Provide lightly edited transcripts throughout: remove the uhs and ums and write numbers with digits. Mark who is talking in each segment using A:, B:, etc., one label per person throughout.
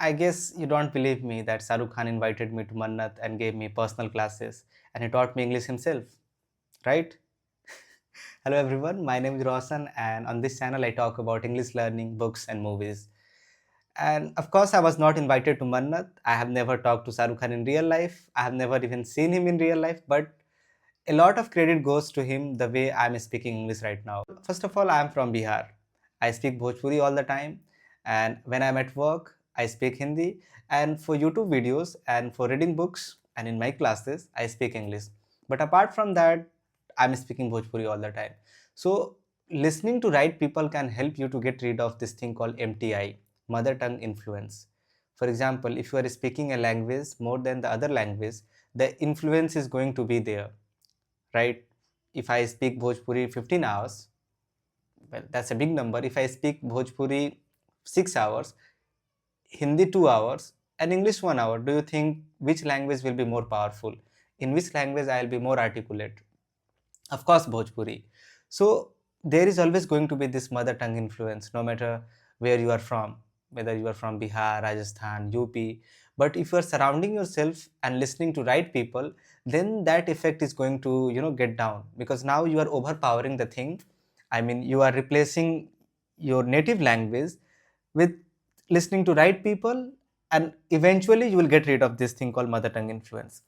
A: I guess you don't believe me that Shah Rukh Khan invited me to Mannat and gave me personal classes and he taught me English himself, right? Hello everyone, my name is Raushan and on this channel I talk about English learning, books and movies. And of course I was not invited to Mannat. I have never talked to Shah Rukh Khan in real life. I have never even seen him in real life, but a lot of credit goes to him the way I'm speaking English right now. First of all, I'm from Bihar. I speak Bhojpuri all the time, and when I'm at work, I speak Hindi. And for YouTube videos and for reading books and in my classes, I speak English. But apart from that, I'm speaking Bhojpuri all the time. So, listening to right people can help you to get rid of this thing called MTI, mother tongue influence. For example, if you are speaking a language more than the other language, the influence is going to be there, right? If I speak Bhojpuri 15 hours, well, that's a big number. If I speak Bhojpuri 6 hours, Hindi 2 hours, and English 1 hour, do you think which language will be more powerful? In which language I'll be more articulate? Of course, Bhojpuri. So there is always going to be this mother tongue influence, no matter where you are from, whether you are from Bihar, Rajasthan, UP. But if you are surrounding yourself and listening to right people, then that effect is going to get down, because now you are overpowering the thing. I mean, you are replacing your native language with listening to right people, and eventually you will get rid of this thing called mother tongue influence.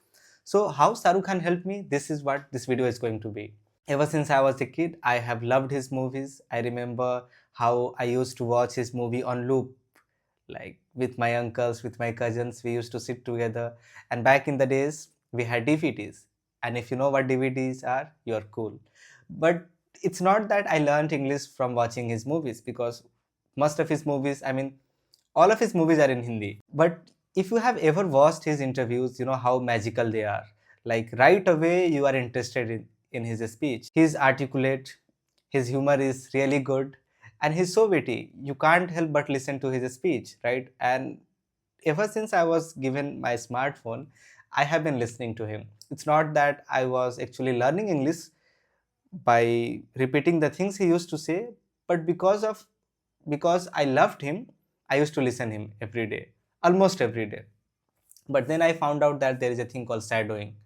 A: So how Shah Rukh Khan helped me? This is what this video is going to be. Ever since I was a kid, I have loved his movies. I remember how I used to watch his movie on loop, like with my uncles, with my cousins. We used to sit together. And back in the days, we had DVDs. And if you know what DVDs are, you're cool. But it's not that I learned English from watching his movies, because most of his movies, I mean, all of his movies are in Hindi. But if you have ever watched his interviews, you know how magical they are. Like right away, you are interested in his speech. He's articulate, his humor is really good, and he's so witty. You can't help but listen to his speech, right? And ever since I was given my smartphone, I have been listening to him. It's not that I was actually learning English by repeating the things he used to say, but because I loved him, I used to listen him every day, almost every day. But then I found out that there is a thing called shadowing.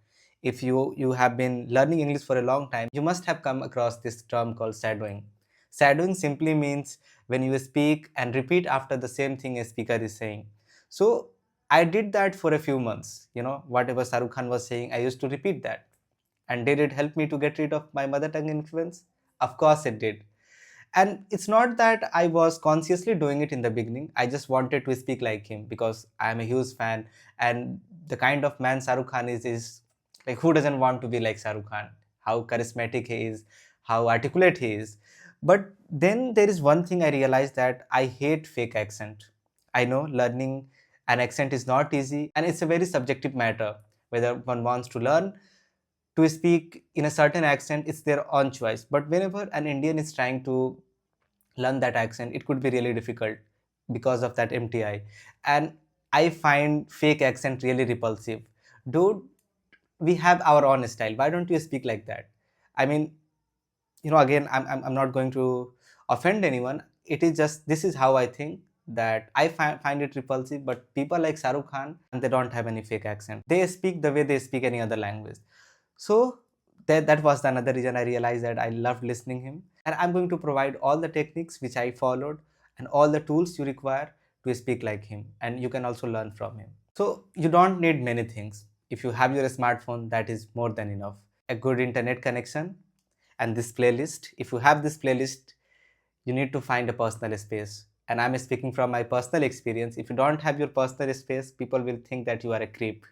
A: If you have been learning English for a long time, you must have come across this term called shadowing. Shadowing simply means when you speak and repeat after the same thing a speaker is saying. So I did that for a few months. Whatever Shah Rukh Khan was saying, I used to repeat that. And did it help me to get rid of my mother tongue influence? Of course it did. And it's not that I was consciously doing it in the beginning. I just wanted to speak like him because I am a huge fan. And the kind of man Shah Rukh Khan is like, who doesn't want to be like Shah Rukh Khan? How charismatic he is, how articulate he is. But then there is one thing I realized, that I hate fake accent. I know learning an accent is not easy, and it's a very subjective matter. Whether one wants to learn to speak in a certain accent, it's their own choice. But whenever an Indian is trying to learn that accent, it could be really difficult because of that MTI. And I find fake accent really repulsive. Dude, we have our own style. Why don't you speak like that? I mean, again, I'm not going to offend anyone. It is just, this is how I think, that I find it repulsive. But people like Shah Rukh Khan, and they don't have any fake accent. They speak the way they speak any other language. So that was another reason I realized that I loved listening him. And I'm going to provide all the techniques which I followed and all the tools you require to speak like him. And you can also learn from him. So you don't need many things. If you have your smartphone, that is more than enough. A good internet connection and this playlist. If you have this playlist, you need to find a personal space. And I'm speaking from my personal experience. If you don't have your personal space, people will think that you are a creep.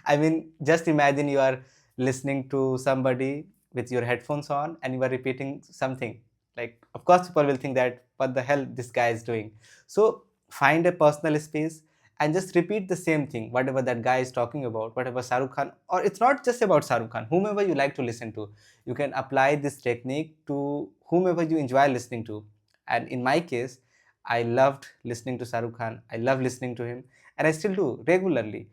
A: I mean, just imagine you are listening to somebody with your headphones on and you are repeating something. Like, of course, people will think that what the hell this guy is doing. So find a personal space and just repeat the same thing, whatever that guy is talking about, whatever Shah Rukh Khan, or it's not just about Shah Rukh Khan, whomever you like to listen to. You can apply this technique to whomever you enjoy listening to. And in my case, I loved listening to Shah Rukh Khan. I love listening to him, and I still do regularly.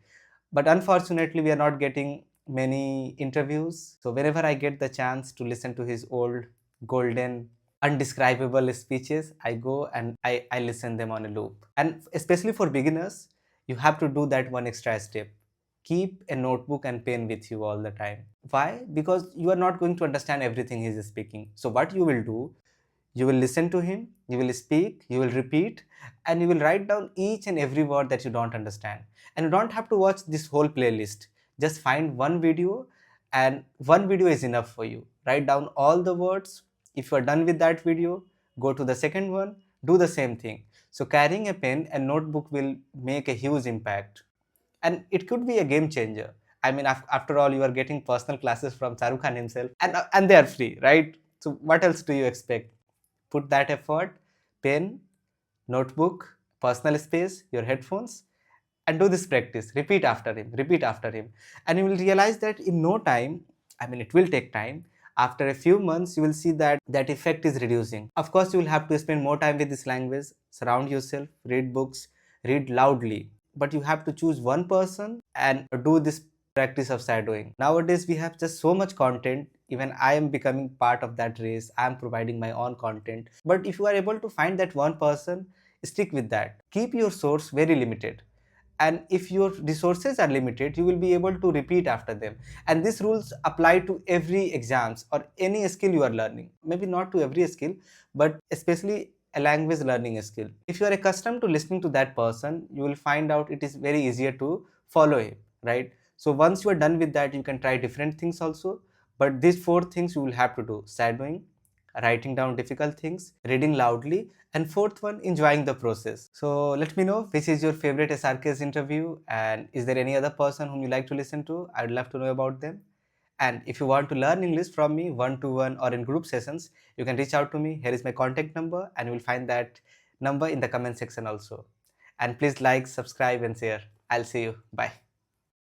A: But unfortunately, we are not getting many interviews. So whenever I get the chance to listen to his old golden undescribable speeches. I go and I listen them on a loop. And especially for beginners, you have to do that one extra step. Keep a notebook and pen with you all the time. Why? Because you are not going to understand everything he is speaking. So what you will do, you will listen to him, you will speak, you will repeat, and you will write down each and every word that you don't understand. And you don't have to watch this whole playlist. Just find one video, and one video is enough for you. Write down all the words. If you are done with that video, go to the second one, do the same thing. So carrying a pen and notebook will make a huge impact, and it could be a game changer. I mean, after all, you are getting personal classes from Shah Rukh Khan himself, and they are free, right? So what else do you expect? Put that effort, pen, notebook, personal space, your headphones, and do this practice. Repeat after him, and you will realize that in no time, I mean, it will take time. After a few months, you will see that that effect is reducing. Of course, you will have to spend more time with this language, surround yourself, read books, read loudly. But you have to choose one person and do this practice of shadowing. Nowadays, we have just so much content. Even I am becoming part of that race. I am providing my own content. But if you are able to find that one person, stick with that. Keep your source very limited, and if your resources are limited, you will be able to repeat after them. And these rules apply to every exams or any skill you are learning. Maybe not to every skill, but especially a language learning skill. If you are accustomed to listening to that person, you will find out it is very easier to follow him, right? So once you are done with that, you can try different things also. But these four things you will have to do: shadowing, writing down difficult things, reading loudly, and fourth one, enjoying the process. So let me know which is your favorite SRK's interview, and is there any other person whom you like to listen to? I'd love to know about them. And if you want to learn English from me one to one or in group sessions, you can reach out to me. Here is my contact number, and you will find that number in the comment section also. And please like, subscribe, and share. I'll see you. Bye.